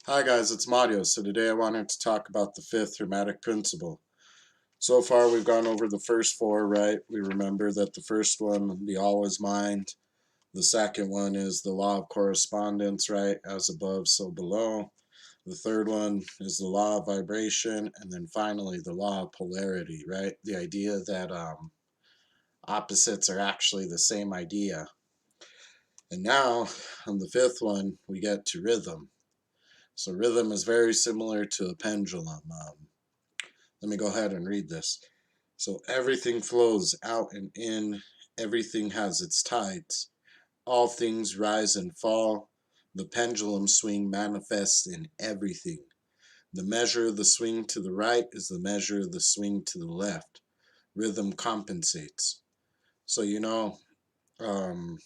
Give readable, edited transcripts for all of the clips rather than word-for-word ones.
Hi guys, it's Mario. So today I wanted to talk about the fifth Hermetic Principle. So far we've gone over the first four, right? We remember that the first one, the all is mind. The second one is the law of correspondence, right? As above, so below. The third one is the law of vibration. And then finally, the law of polarity, right? The idea that opposites are actually the same idea. And now, on the fifth one, we get to rhythm. So rhythm is very similar to a pendulum. Let me go ahead and read this. So everything flows out and in. Everything has its tides. All things rise and fall. The pendulum swing manifests in everything. The measure of the swing to the right is the measure of the swing to the left. Rhythm compensates. So, um,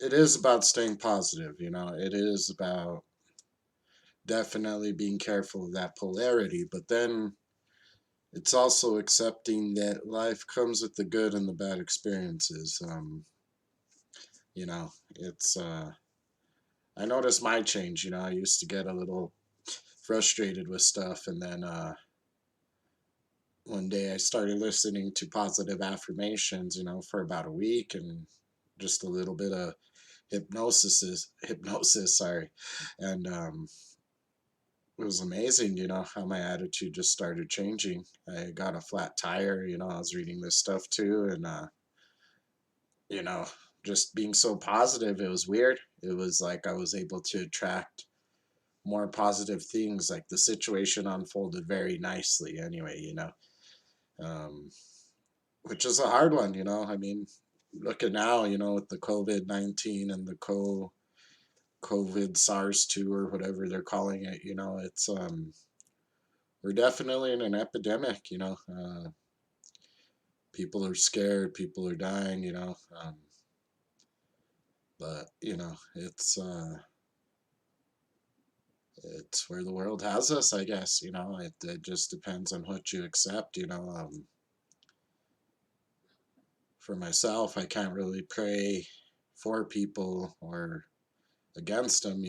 it is about staying positive. It is about definitely being careful of that polarity. But then it's also accepting that life comes with the good and the bad experiences. It's I noticed my change. I used to get a little frustrated with stuff, and then one day I started listening to positive affirmations. For about a week, and just a little bit of hypnosis. Sorry, and it was amazing. How my attitude just started changing. I got a flat tire. I was reading this stuff too, and you know, just being so positive, it was weird. It was like I was able to attract more positive things. Like the situation unfolded very nicely anyway, um, which is a hard one, I mean, look at now, with the COVID-19 and the COVID SARS-2 or whatever they're calling it, we're definitely in an epidemic, people are scared, people are dying, but, it's where the world has us, I guess. It just depends on what you accept. For myself, I can't really pray for people or against them.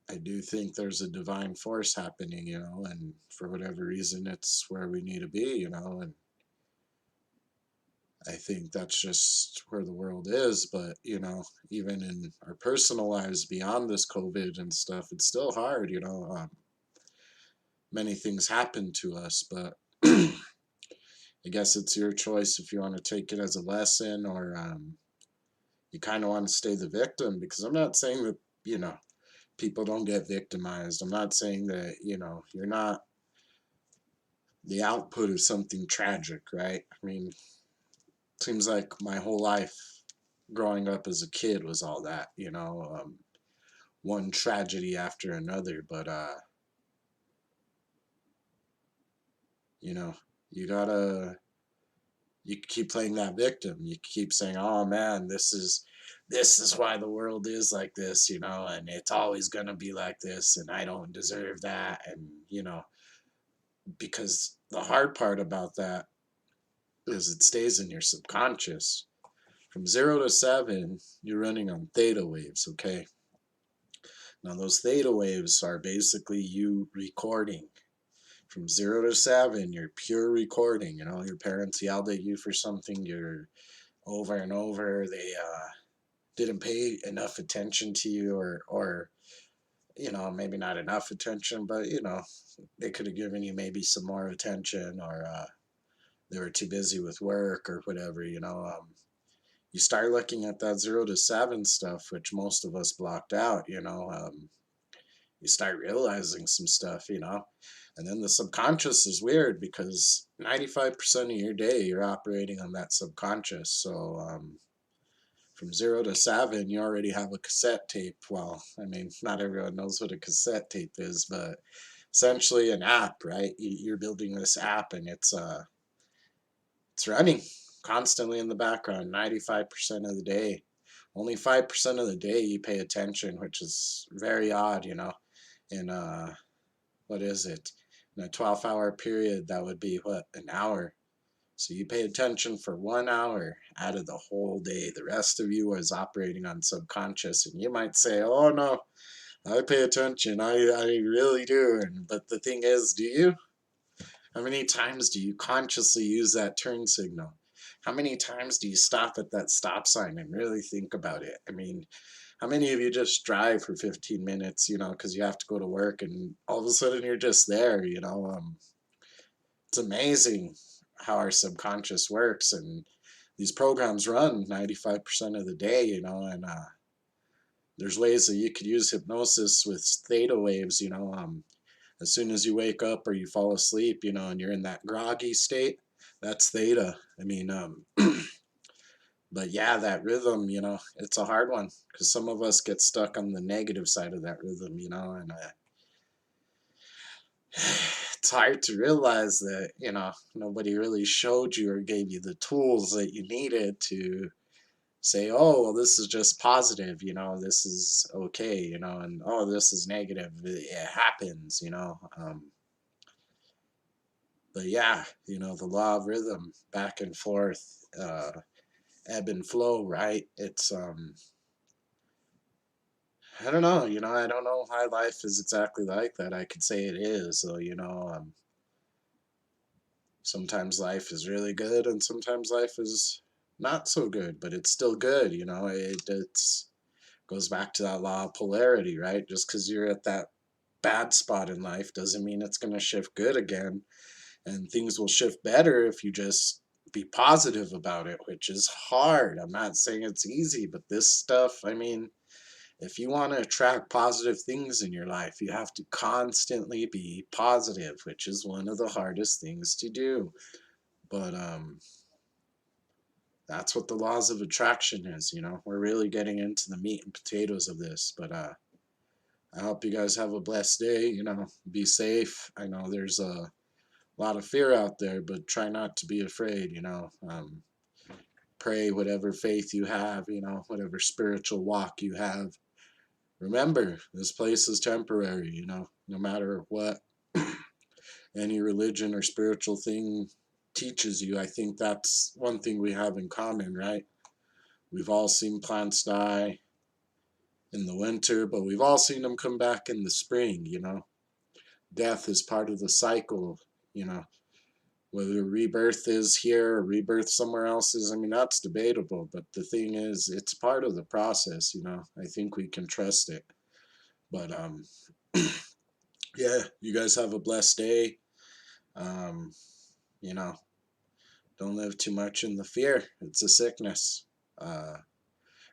I do think there's a divine force happening. And for whatever reason, it's where we need to be. And I think that's just where the world is. But even in our personal lives beyond this COVID and stuff, it's still hard. Many things happen to us, but I guess it's your choice if you want to take it as a lesson or you kind of want to stay the victim. Because I'm not saying that, people don't get victimized. I'm not saying that, you're not the output of something tragic, right? I mean, it seems like my whole life growing up as a kid was all that, one tragedy after another. But, you know, you gotta you keep playing that victim. You keep saying, "Oh man, this is why the world is like this," and it's always gonna be like this, and I don't deserve that, and because the hard part about that is it stays in your subconscious. From 0 to 7, you're running on theta waves. Okay, now those theta waves are basically you recording. From 0 to 7, you're pure recording. Your parents yelled at you for something. You're over and over. They didn't pay enough attention to you, or maybe not enough attention, but they could have given you maybe some more attention, or they were too busy with work or whatever. You start looking at that 0 to 7 stuff, which most of us blocked out. You start realizing some stuff. And then the subconscious is weird because 95% of your day you're operating on that subconscious. So from 0 to 7, you already have a cassette tape. Well, I mean, not everyone knows what a cassette tape is, but essentially an app, right? You're building this app, and it's running constantly in the background 95% of the day. Only 5% of the day you pay attention, which is very odd, In what is it? In a 12-hour period, that would be what, an hour? So you pay attention for 1 hour out of the whole day. The rest of you is operating on subconscious, and you might say, "Oh no, I pay attention. I really do." But the thing is, do you? How many times do you consciously use that turn signal? How many times do you stop at that stop sign and really think about it? I mean, how many of you just drive for 15 minutes, because you have to go to work, and all of a sudden you're just there, It's amazing how our subconscious works, and these programs run 95% of the day, and there's ways that you could use hypnosis with theta waves, as soon as you wake up or you fall asleep, and you're in that groggy state, that's theta. I mean, but yeah, that rhythm, it's a hard one because some of us get stuck on the negative side of that rhythm, and it's hard to realize that, nobody really showed you or gave you the tools that you needed to say, oh, well, this is just positive, this is okay, and oh, this is negative. It happens, but yeah, the law of rhythm, back and forth, ebb and flow, right? It's I don't know, I don't know why life is exactly like that. I could say it is, so sometimes life is really good and sometimes life is not so good, but it's still good, it's goes back to that law of polarity, right? Just because you're at that bad spot in life doesn't mean it's going to shift good again, and things will shift better if you just be positive about it, which is hard. I'm not saying it's easy, but this stuff, I mean, if you want to attract positive things in your life, you have to constantly be positive, which is one of the hardest things to do. But that's what the laws of attraction is, We're really getting into the meat and potatoes of this, but I hope you guys have a blessed day, be safe. I know there's a lot of fear out there, but try not to be afraid, pray whatever faith you have, whatever spiritual walk you have. Remember, this place is temporary, no matter what any religion or spiritual thing teaches you. I think that's one thing we have in common, right? We've all seen plants die in the winter, but we've all seen them come back in the spring, Death is part of the cycle, you know. Whether rebirth is here or rebirth somewhere else is, I mean, that's debatable. But the thing is, it's part of the process, I think we can trust it. But yeah, you guys have a blessed day. Um, you know, don't live too much in the fear. It's a sickness. Uh,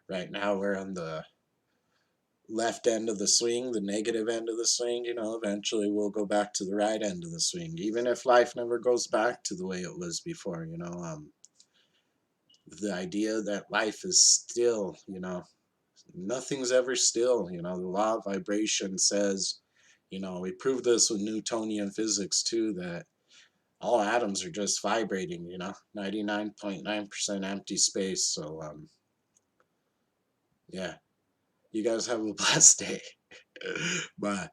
right now we're on the left end of the swing, the negative end of the swing. Eventually we'll go back to the right end of the swing, even if life never goes back to the way it was before. The idea that life is still, nothing's ever still. The law of vibration says, we proved this with Newtonian physics too, that all atoms are just vibrating, 99.9% empty space. So yeah, you guys have a blessed day. Bye.